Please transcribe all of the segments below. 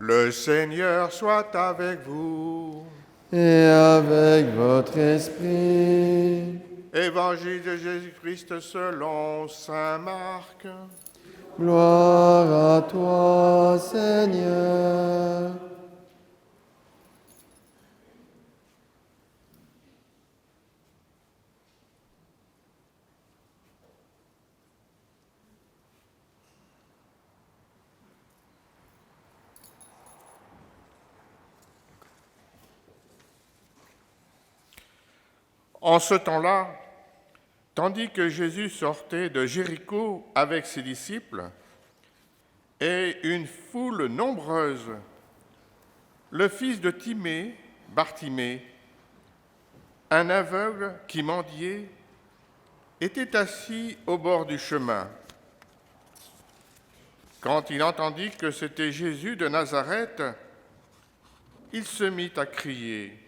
Le Seigneur soit avec vous. Et avec votre esprit. Évangile de Jésus-Christ selon saint Marc. Gloire à toi, Seigneur. En ce temps-là, tandis que Jésus sortait de Jéricho avec ses disciples et une foule nombreuse, le fils de Timée, Bartimée, un aveugle qui mendiait, était assis au bord du chemin. Quand il entendit que c'était Jésus de Nazareth, il se mit à crier :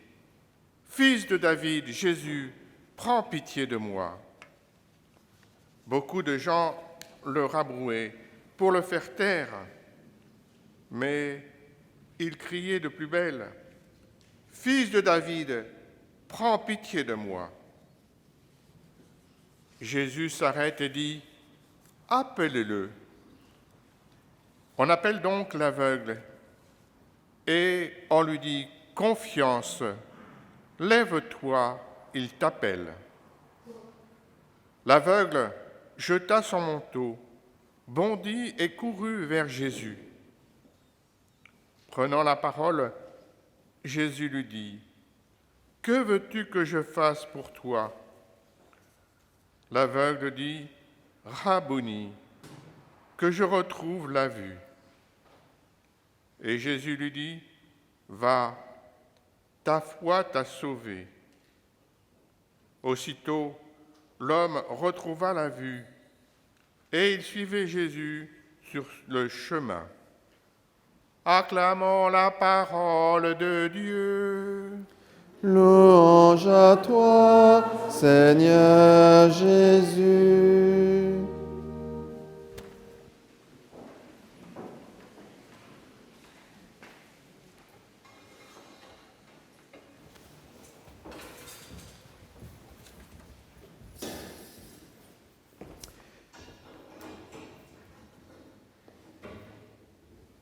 « Fils de David, Jésus, prends pitié de moi !» Beaucoup de gens le rabrouaient pour le faire taire, mais il criait de plus belle : « Fils de David, prends pitié de moi !» Jésus s'arrête et dit : « Appelez-le !» On appelle donc l'aveugle et on lui dit : « Confiance, lève-toi, il t'appelle. » L'aveugle jeta son manteau, bondit et courut vers Jésus. Prenant la parole, Jésus lui dit : « Que veux-tu que je fasse pour toi ?» L'aveugle dit : « Rabouni, que je retrouve la vue. » Et Jésus lui dit : « Va, ta foi t'a sauvé. » Aussitôt, l'homme retrouva la vue et il suivait Jésus sur le chemin. Acclamons la parole de Dieu. Louange à toi, Seigneur Jésus.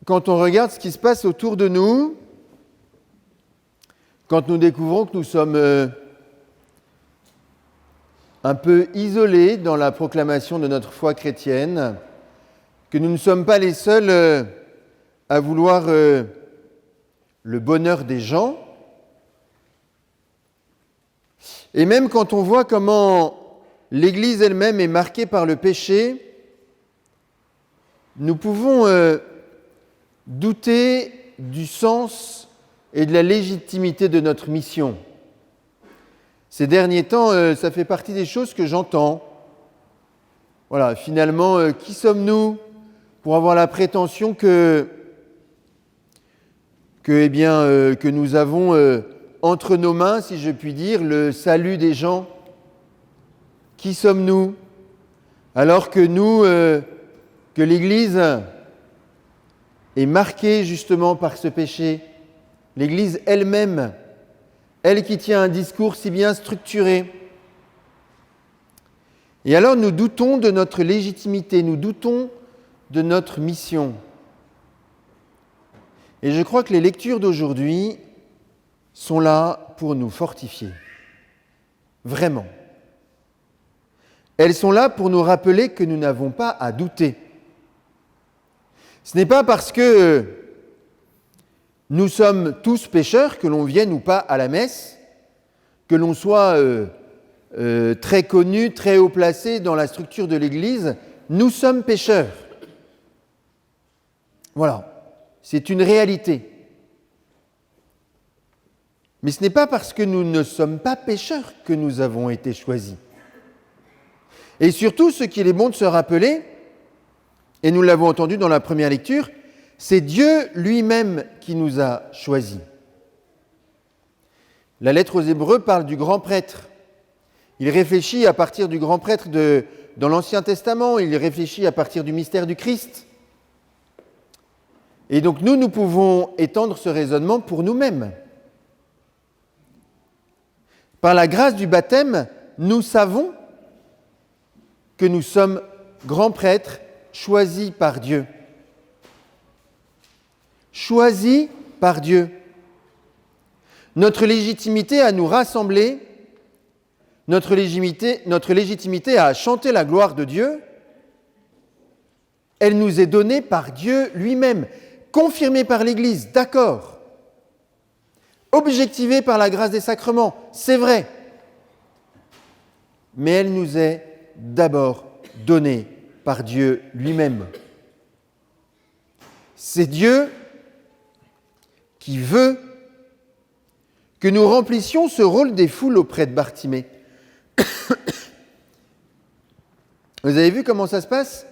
Quand on regarde ce qui se passe autour de nous, quand nous découvrons que nous sommes un peu isolés dans la proclamation de notre foi chrétienne, que nous ne sommes pas les seuls à vouloir le bonheur des gens, et même quand on voit comment l'Église elle-même est marquée par le péché, nous pouvons douter du sens et de la légitimité de notre mission. Ces derniers temps, ça fait partie des choses que j'entends. Voilà, finalement, qui sommes-nous pour avoir la prétention que nous avons entre nos mains, si je puis dire, le salut des gens? Qui sommes-nous? Alors que que l'Église est marquée justement par ce péché, l'Église elle-même, elle qui tient un discours si bien structuré. Et alors nous doutons de notre légitimité, nous doutons de notre mission. Et je crois que les lectures d'aujourd'hui sont là pour nous fortifier. Vraiment. Elles sont là pour nous rappeler que nous n'avons pas à douter. Ce n'est pas parce que nous sommes tous pécheurs, que l'on vienne ou pas à la messe, que l'on soit très connu, très haut placé dans la structure de l'Église, nous sommes pécheurs. Voilà, c'est une réalité. Mais ce n'est pas parce que nous ne sommes pas pécheurs que nous avons été choisis. Et surtout, ce qu'il est bon de se rappeler, et nous l'avons entendu dans la première lecture, c'est Dieu lui-même qui nous a choisis. La lettre aux Hébreux parle du grand prêtre. Il réfléchit à partir du grand prêtre dans l'Ancien Testament, il réfléchit à partir du mystère du Christ. Et donc nous pouvons étendre ce raisonnement pour nous-mêmes. Par la grâce du baptême, nous savons que nous sommes grands prêtres choisis par Dieu. Choisis par Dieu. Notre légitimité à nous rassembler, notre légitimité à chanter la gloire de Dieu, elle nous est donnée par Dieu lui-même, confirmée par l'Église, d'accord. Objectivée par la grâce des sacrements, c'est vrai. Mais elle nous est d'abord donnée par Dieu lui-même. C'est Dieu qui veut que nous remplissions ce rôle des foules auprès de Bartimée. Vous avez vu comment ça se passe ?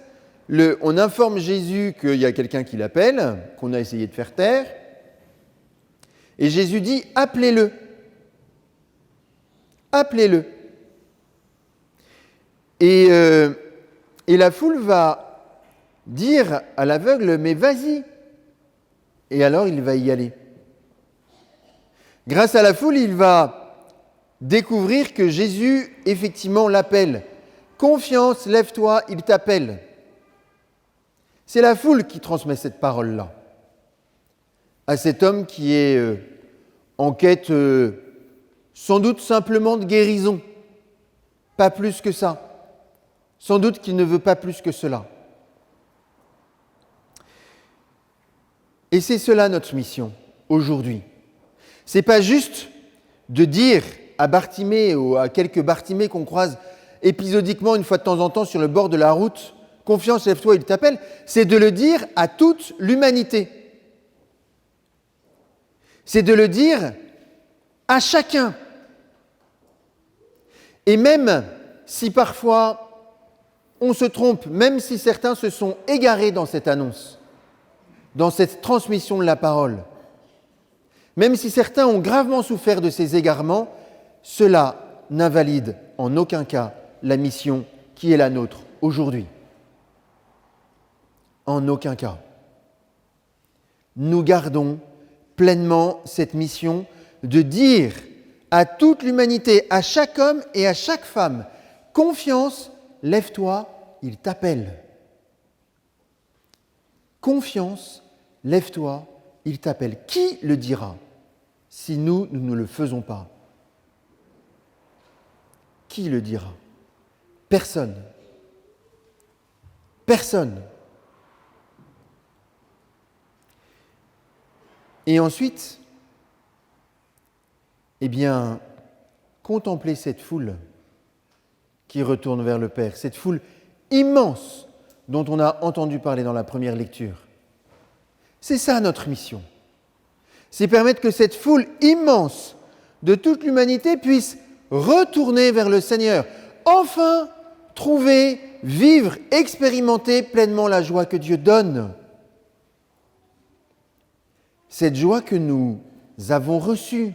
On informe Jésus qu'il y a quelqu'un qui l'appelle, qu'on a essayé de faire taire, et Jésus dit « appelez-le ». Appelez-le. Et la foule va dire à l'aveugle « mais vas-y ». Et alors il va y aller. Grâce à la foule, il va découvrir que Jésus, effectivement, l'appelle. « Confiance, lève-toi, il t'appelle ». C'est la foule qui transmet cette parole-là à cet homme qui est en quête sans doute simplement de guérison, pas plus que ça. Sans doute qu'il ne veut pas plus que cela. Et c'est cela notre mission aujourd'hui. C'est pas juste de dire à Bartimée ou à quelques Bartimées qu'on croise épisodiquement une fois de temps en temps sur le bord de la route, « Confiance, lève-toi, il t'appelle », c'est de le dire à toute l'humanité. C'est de le dire à chacun. Et même si parfois on se trompe, même si certains se sont égarés dans cette annonce, dans cette transmission de la parole, même si certains ont gravement souffert de ces égarements, cela n'invalide en aucun cas la mission qui est la nôtre aujourd'hui. En aucun cas. Nous gardons pleinement cette mission de dire à toute l'humanité, à chaque homme et à chaque femme, « Confiance, lève-toi, il t'appelle ». Confiance, lève-toi, il t'appelle. Qui le dira si nous ne le faisons pas ? Qui le dira ? Personne. Personne. Et ensuite, contempler cette foule qui retourne vers le Père, cette foule immense dont on a entendu parler dans la première lecture. C'est ça notre mission. C'est permettre que cette foule immense de toute l'humanité puisse retourner vers le Seigneur, enfin trouver, vivre, expérimenter pleinement la joie que Dieu donne. Cette joie que nous avons reçue,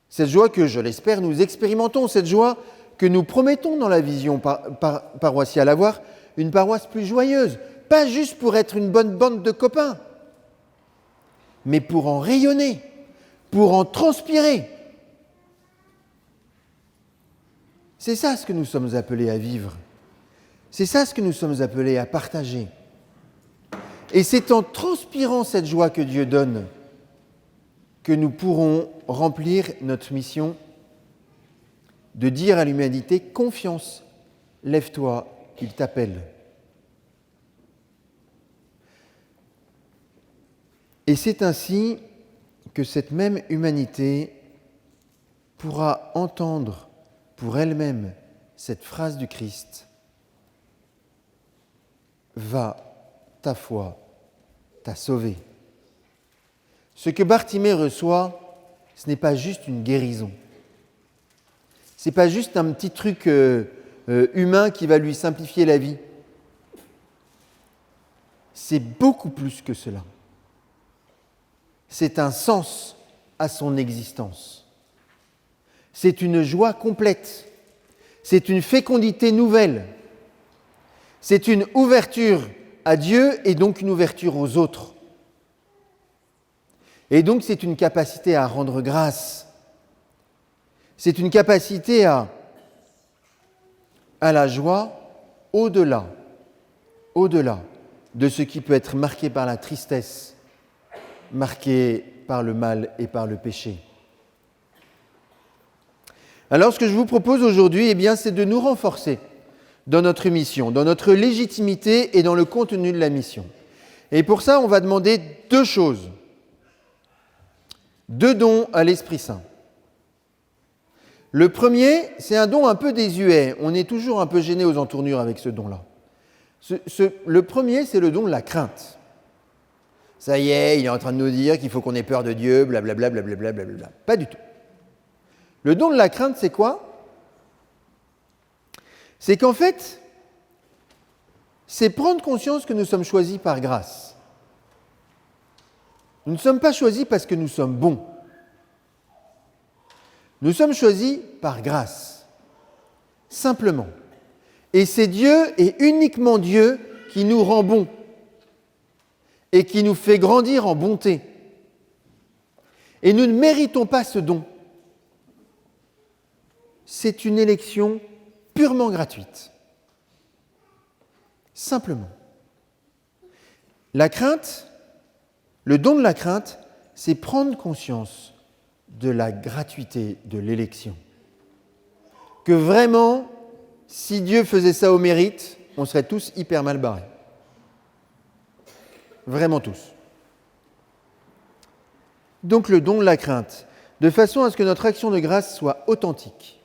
cette joie que, je l'espère, nous expérimentons, cette joie que nous promettons dans la vision paroissiale, avoir une paroisse plus joyeuse, pas juste pour être une bonne bande de copains, mais pour en rayonner, pour en transpirer. C'est ça ce que nous sommes appelés à vivre. C'est ça ce que nous sommes appelés à partager. Et c'est en transpirant cette joie que Dieu donne que nous pourrons remplir notre mission de dire à l'humanité « Confiance, lève-toi, il t'appelle ». Et c'est ainsi que cette même humanité pourra entendre pour elle-même cette phrase du Christ « Va, ta foi t'a sauvé ». Ce que Bartimée reçoit, ce n'est pas juste une guérison. Ce n'est pas juste un petit truc humain qui va lui simplifier la vie. C'est beaucoup plus que cela. C'est un sens à son existence. C'est une joie complète. C'est une fécondité nouvelle. C'est une ouverture à Dieu et donc une ouverture aux autres. Et donc c'est une capacité à rendre grâce. C'est une capacité à la joie au-delà de ce qui peut être marqué par la tristesse, marqué par le mal et par le péché. Alors ce que je vous propose aujourd'hui, c'est de nous renforcer dans notre mission, dans notre légitimité et dans le contenu de la mission. Et pour ça, on va demander 2 choses. 2 dons à l'Esprit Saint. Le premier, c'est un don un peu désuet. On est toujours un peu gêné aux entournures avec ce don-là. Le premier, c'est le don de la crainte. Ça y est, il est en train de nous dire qu'il faut qu'on ait peur de Dieu, blablabla, blablabla, blablabla. Pas du tout. Le don de la crainte, c'est quoi? C'est qu'en fait, c'est prendre conscience que nous sommes choisis par grâce. Nous ne sommes pas choisis parce que nous sommes bons. Nous sommes choisis par grâce, simplement. Et c'est Dieu et uniquement Dieu qui nous rend bons et qui nous fait grandir en bonté. Et nous ne méritons pas ce don. C'est une élection purement gratuite. Simplement. La crainte, le don de la crainte, c'est prendre conscience de la gratuité de l'élection. Que vraiment, si Dieu faisait ça au mérite, on serait tous hyper mal barrés. Vraiment tous. Donc le don de la crainte, de façon à ce que notre action de grâce soit authentique,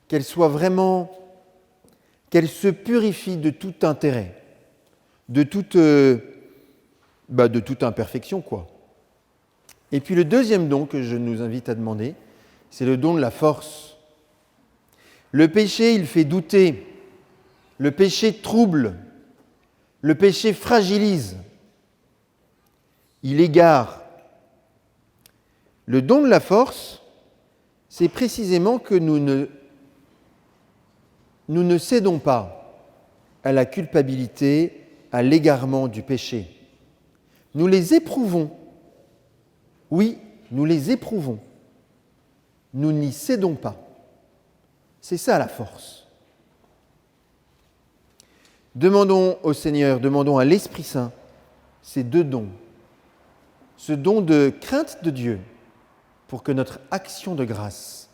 qu'elle soit vraiment, qu'elle se purifie de tout intérêt, de toute imperfection, quoi. Et puis le deuxième don que je nous invite à demander, c'est le don de la force. Le péché, il fait douter. Le péché trouble. Le péché fragilise. Il égare. Le don de la force, c'est précisément que nous ne cédons pas à la culpabilité, à l'égarement du péché. Nous les éprouvons. Oui, nous les éprouvons. Nous n'y cédons pas. C'est ça la force. Demandons au Seigneur, demandons à l'Esprit Saint ces 2 dons. Ce don de crainte de Dieu pour que notre action de grâce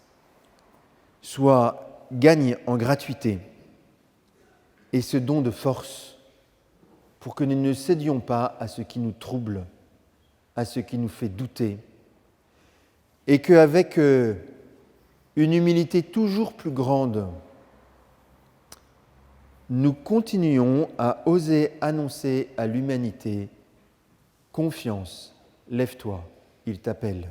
gagne en gratuité et ce don de force pour que nous ne cédions pas à ce qui nous trouble, à ce qui nous fait douter, et qu'avec une humilité toujours plus grande, nous continuons à oser annoncer à l'humanité « Confiance, lève-toi, il t'appelle ».